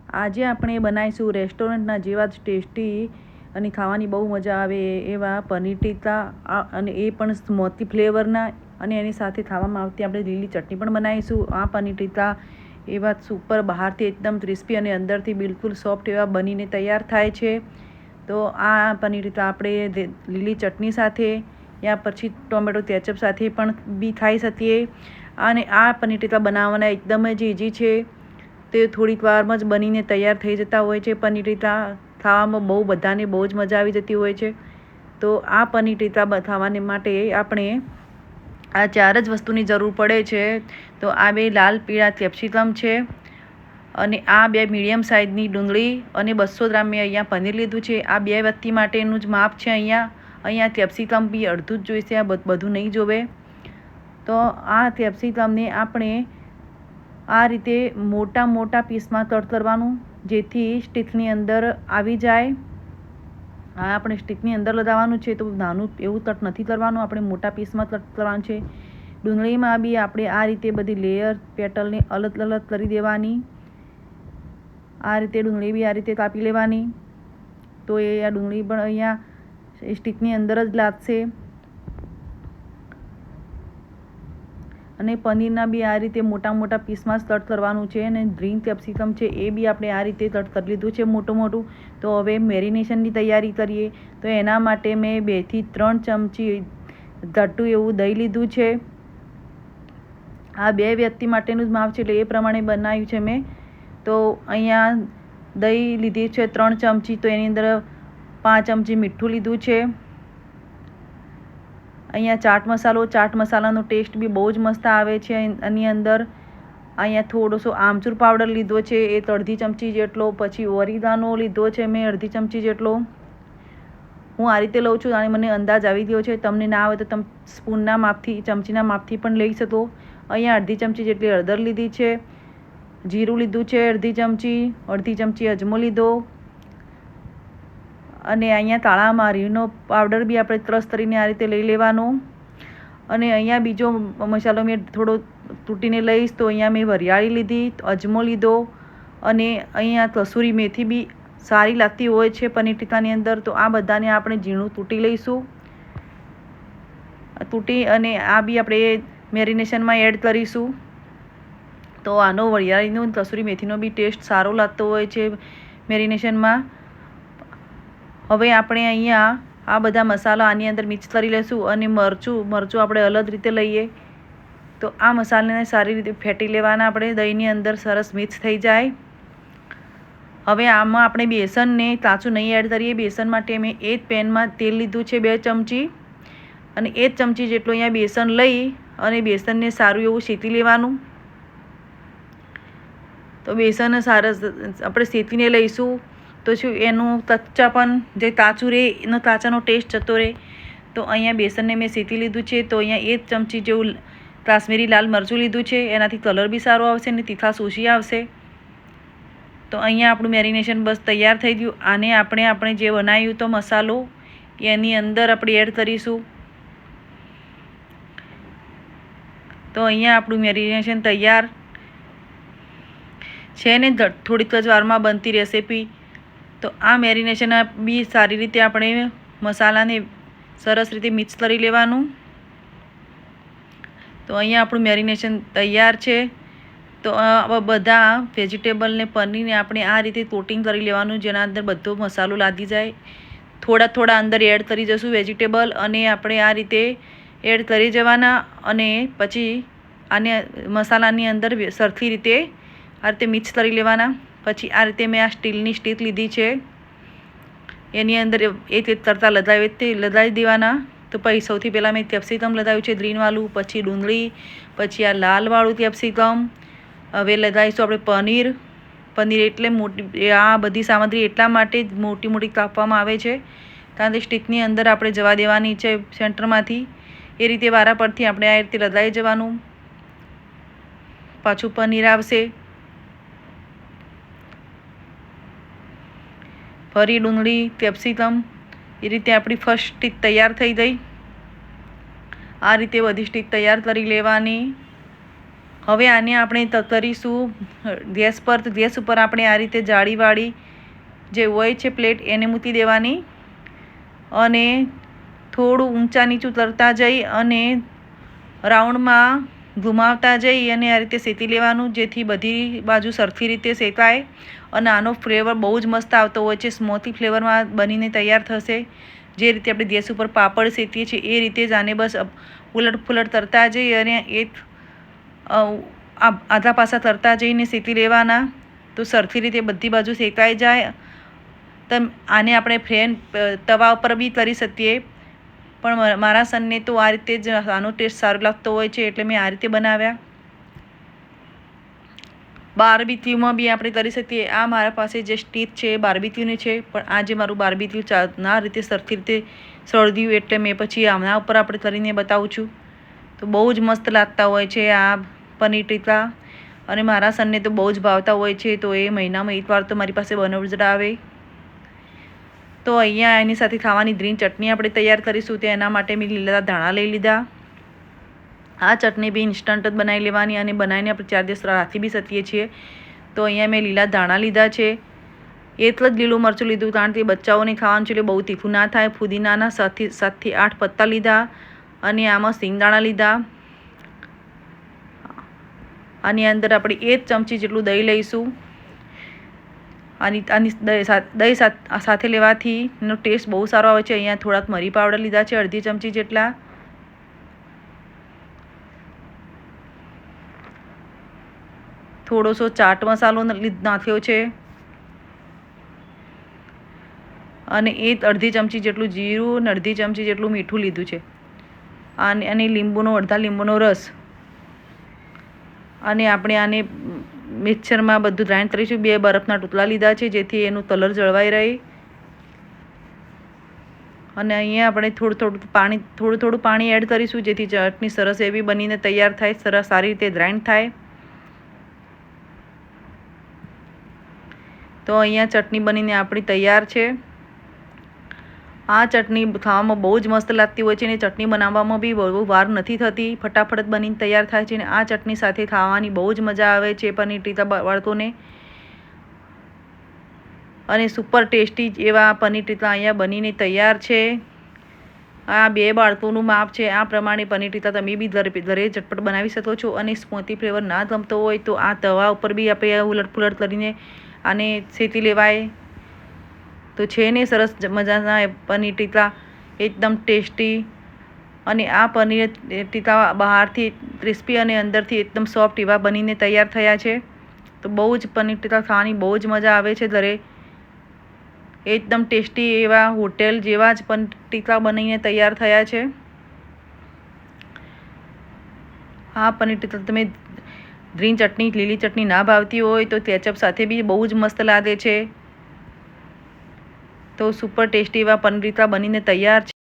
આજે આપણે બનાવીશું રેસ્ટોરન્ટના જેવા જ ટેસ્ટી અને ખાવાની બહુ મજા આવે એવા પનીર ટીકા, અને એ પણ સ્મોકી ફ્લેવરના. અને એની સાથે ખાવામાં આવતી આપણે લીલી ચટણી પણ બનાવીશું. આ પનીર ટીકા એવા સુપર, બહારથી એકદમ ક્રિસ્પી અને અંદરથી બિલકુલ સોફ્ટ એવા બનીને તૈયાર થાય છે. તો આ પનીર ટીકા આપણે લીલી ચટણી સાથે યા પછી ટોમેટો કેચઅપ સાથે પણ બી ખાઈ શકીએ. અને આ પનીર ટીકા બનાવવાના એકદમ જ ઇઝી છે. તે થોડીક વારમાં જ બનીને તૈયાર થઈ જતા હોય છે. પનીર ટીકા ખાવામાં બધાને બહુ જ મજા આવી જતી હોય છે. તો આ પનીર ટીકા ખાવાને માટે આપણે આ 4 જ વસ્તુની જરૂર પડે છે. તો આ 2 લાલ પીળા કેપ્સિકમ છે, અને આ 2 મીડિયમ સાઇઝની ડુંગળી, અને 200 ગ્રામ મેં અહીંયા પનીર લીધું છે. આ 2 વ્યક્તિ માટેનું જ માપ છે. અહીંયા કેપ્સિકમ બી અડધું જ જોઈશે, આ બધું નહીં જોવે. તો આ કેપ્સિકમને આપણે આ રીતે મોટા મોટા પીસમાં કટ કરવાનું, જેથી સ્ટીકની અંદર આવી જાય. આ આપણે સ્ટીકની અંદર લગાવવાનું છે, તો નાનું એવું કટ નથી કરવાનું, આપણે મોટા પીસમાં કટ કરવાનું છે. ડુંગળીમાં બી આપણે આ રીતે બધી લેયર પેટલને અલગ અલગ કરી દેવાની. આ રીતે ડુંગળી બી આ રીતે કાપી લેવાની. તો એ આ ડુંગળી પણ અહીંયા સ્ટીકની અંદર જ લાગશે. અને પનીરના બી આ રીતે મોટા મોટા પીસમાં જ કટ કરવાનું છે. અને ગ્રીન કેપ્સિકમ છે એ બી આપણે આ રીતે કટ કરી લીધું છે મોટું. તો હવે મેરિનેશનની તૈયારી કરીએ. તો એના માટે મેં 2 થી 3 ચમચી ઘટ્ટું એવું દહીં લીધું છે. આ 2 વ્યક્તિ માટેનું જ માપ છે, એટલે એ પ્રમાણે બનાવ્યું છે મેં. તો અહીંયા દહીં લીધી છે 3 ચમચી. તો એની અંદર 5 ચમચી મીઠું લીધું છે. અહીંયા ચાટ મસાલાનો ટેસ્ટ બી બહુ જ મસ્ત આવે છે એની અંદર. અહીંયા થોડોસો આમચૂર પાવડર લીધો છે, એ અડધી ચમચી જેટલો. પછી ઓરિગાનો લીધો છે મેં અડધી ચમચી જેટલો. હું આ રીતે લઉં છું, અને મને અંદાજ આવી ગયો છે. તમને ના આવે તો તમે સ્પૂનના માપથી, ચમચીના માપથી પણ લઈ શકો. અહીંયા અડધી ચમચી જેટલી હળદર લીધી છે. જીરું લીધું છે અડધી ચમચી અજમો લીધો. અને અહીંયા કાળા મરીનો પાવડર બી આપણે ક્રશ કરીને આ રીતે લઈ લેવાનો. અને અહીંયા બીજો મસાલો મેં થોડો તૂટીને લઈશ. તો અહીંયા મેં વરિયાળી લીધી, અજમો લીધો, અને અહીંયા કસૂરી મેથી બી સારી લાગતી હોય છે પનીર ટીકાની અંદર. તો આ બધાને આપણે ઝીણું તૂટી લઈશું. અને આ બી આપણે મેરિનેશનમાં એડ કરીશું. તો આનો વરિયાળીનો, કસૂરી મેથીનો બી ટેસ્ટ સારો લાગતો હોય છે મેરિનેશનમાં. હવે આપણે અહીંયા આ બધા મસાલા આની અંદર મિક્સ કરી લઈશું. અને મરચું આપણે અલગ રીતે લઈએ. તો આ મસાલાને સારી રીતે ફેટી લેવાના આપણે દહીંની અંદર, સરસ મિક્સ થઈ જાય. હવે આમાં આપણે બેસનને કાચું નહીં એડ કરીએ. બેસન માટે મેં એ જ પેનમાં તેલ લીધું છે 2 ચમચી, અને 1 ચમચી જેટલું અહીંયા બેસન લઈ અને બેસનને સારું એવું શેકી લેવાનું. તો બેસન સરસ આપણે શેકીને લઈશું. તો શું એનું કચ્ચાપન જે કાચું રહે, એનો કાચાનો ટેસ્ટ જતો રહે. તો અહીંયા બેસનને મેં શેકી લીધું છે. તો અહીંયા 1 ચમચી જેવું કાશ્મીરી લાલ મરચું લીધું છે. એનાથી કલર બી સારો આવશે અને તીખાશ ઓછી આવશે. તો અહીંયા આપણું મેરિનેશન બસ તૈયાર થઈ ગયું. આને આપણે જે બનાવ્યું તો મસાલો, એની અંદર આપણે એડ કરીશું. તો અહીંયા આપણું મેરિનેશન તૈયાર છે ને થોડીક જ વારમાં બનતી રેસીપી. તો આ મેરિનેશન બી સારી રીતે આપણે મસાલાને સરસ રીતે મિક્સ કરી લેવાનું. તો અહીંયા આપણું મેરિનેશન તૈયાર છે. તો બધા વેજીટેબલને, પનીરને આપણે આ રીતે કોટિંગ કરી લેવાનું, જેના અંદર બધો મસાલો લાગી જાય. થોડા અંદર એડ કરી જશું વેજીટેબલ, અને આપણે આ રીતે એડ કરી જવાના. અને પછી આને મસાલાની અંદર સરખી રીતે આ રીતે મિક્સ કરી લેવાના. પછી આ રીતે મેં આ સ્ટીલની સ્ટીક લીધી છે, એની અંદર એક કરતાં લગાવી દેવાના. તો પછી સૌથી પહેલાં મેં કેપ્સિકમ લગાવ્યું છે ગ્રીનવાળું, પછી ડુંગળી, પછી આ લાલવાળું કેપ્સિકમ. હવે લગાવીશું આપણે પનીર એટલે મોટી, આ બધી સામગ્રી એટલા માટે જ મોટી કાપવામાં આવે છે, કારણ કે સ્ટીકની અંદર આપણે જવા દેવાની છે સેન્ટરમાંથી. એ રીતે વારા પરથી આપણે આ રીતે લગાવી જવાનું. પાછું પનીર આવશે, ફરી ડુંગળી, કેપ્સિકમ. એ રીતે આપણી ફર્સ્ટ સ્ટીક તૈયાર થઈ ગઈ. આ રીતે બધી સ્ટીક તૈયાર કરી લેવાની. હવે આને આપણે તરીશું ગેસ પર. તો ગેસ ઉપર આપણે આ રીતે જાળીવાળી જે હોય છે પ્લેટ એને મૂકી દેવાની અને થોડું ઊંચા નીચું તરતા જઈ અને રાઉન્ડમાં ઘુમાવતા જઈ અને આ રીતે શેકી લેવાનું, જેથી બધી બાજુ સરખી રીતે શેકાય. અને આનો ફ્લેવર બહુ જ મસ્ત આવતો હોય છે, સ્મોકી ફ્લેવરમાં બનીને તૈયાર થશે. જે રીતે આપણે ગેસ ઉપર પાપડ શેકીએ છીએ એ રીતે જ આને બસ ઉલટ ફુલટ તરતા જઈ અને આધા પાસા તરતા જઈને શેકી લેવાના, તો સરખી રીતે બધી બાજુ શેકાઈ જાય. આને આપણે તવા ઉપર બી કરી શકીએ, પણ મારા સનને તો આ રીતે જ આનો ટેસ્ટ સારો લાગતો હોય છે એટલે મેં આ રીતે બનાવ્યા. બાર્બીક્યુમાં બી આપણે કરી શકીએ. આ મારા પાસે જે સ્ટીક છે એ બાર્બીક્યુની છે, પણ આ જે મારું બાર્બીક્યુ ના રીતે સરખી રીતે સળગ્યું એટલે મેં પછી આના ઉપર આપણે કરીને બતાવું છું. તો બહુ જ મસ્ત લાગતા હોય છે આ પનીર ટીકા, અને મારા સનને તો બહુ જ ભાવતા હોય છે. તો એ મહિનામાં એકવાર તો મારી પાસે બનાવવું જ આવે. તો અહીંયા એની સાથે ખાવાની ગ્રીન ચટણી આપણે તૈયાર કરીશું. તો એના માટે મેં લીલા ધાણા લઈ લીધા. આ ચટણી બી ઇન્સ્ટન્ટ જ બનાવી લેવાની અને બનાવીને આપણે 4 દિવસ રાખી બી શકીએ છીએ. તો અહીંયા મેં લીલા ધાણા લીધા છે. એટલું જ લીલું મરચું લીધું, કારણ કે બચ્ચાઓને ખાવાનું છે એટલે બહુ તીખું ના થાય. ફુદીનાના 7 થી 8 પત્તા લીધા અને આમાં સિંગદાણા લીધા. આની અંદર આપણે 1 ચમચી જેટલું દહીં લઈશું. આની દહીં સાથે લેવાથી એનો ટેસ્ટ બહુ સારો આવે છે. અહીંયા થોડાક મરી પાવડર લીધા છે, અડધી ચમચી જેટલા. થોડોસો ચાટ મસાલો નાખ્યો છે અને અડધી ચમચી જેટલું જીરું અને અડધી ચમચી જેટલું મીઠું લીધું છે. અને અડધા લીંબુનો રસ. અને આપણે આને મિક્સરમાં બધું ગ્રાઇન્ડ કરીશું. 2 બરફના ટુકડા લીધા છે જેથી એનું કલર જળવાઈ રહે. અને અહીંયા આપણે થોડું પાણી એડ કરીશું, જેથી ચટણી સરસ એવી બનીને તૈયાર થાય, સારી રીતે ગ્રાઇન્ડ થાય. તો અહીંયા ચટણી બનીને આપણી તૈયાર છે. આ ચટણી ખાવામાં બહુ જ મસ્ત લાગતી હોય છે અને ચટણી બનાવવામાં બી બહુ વાર નથી થતી, ફટાફટ જ બનીને તૈયાર થાય છે. અને આ ચટણી સાથે ખાવાની બહુ જ મજા આવે છે પનીર ટીકા બાળકોને. અને સુપર ટેસ્ટી એવા પનીર ટીકા અહીંયા બનીને તૈયાર છે. આ 2 બાળકોનું માપ છે. આ પ્રમાણે પનીર ટીકા તમે બી ઘરે ઝટપટ બનાવી શકો છો. અને સ્મોકી ફ્લેવર ના ગમતો હોય તો આ તવા ઉપર બી આપણે ઉલટ પુલટ કરીને આને શેકી લેવાય. તો છે ને સરસ મજાના પનીર ટીકા, એકદમ ટેસ્ટી. અને આ પનીર ટીકા બહારથી ક્રિસ્પી અને અંદરથી એકદમ સોફ્ટ એવા બનીને તૈયાર થયા છે. તો બહુ જ પનીર ટીકા ખાવાની બહુ જ મજા આવે છે ઘરે. એકદમ ટેસ્ટી એવા હોટેલ જેવા જ પનીર ટીકા બનીને તૈયાર થયા છે. આ પનીર ટીકા તમે ગ્રીન ચટણી, લીલી ચટણી ના ભાવતી હોય તો કેચઅપ સાથે બી બહુ જ મસ્ત લાગે છે. તો સુપર ટેસ્ટી એવા પનીર ટીકા બનીને તૈયાર છે.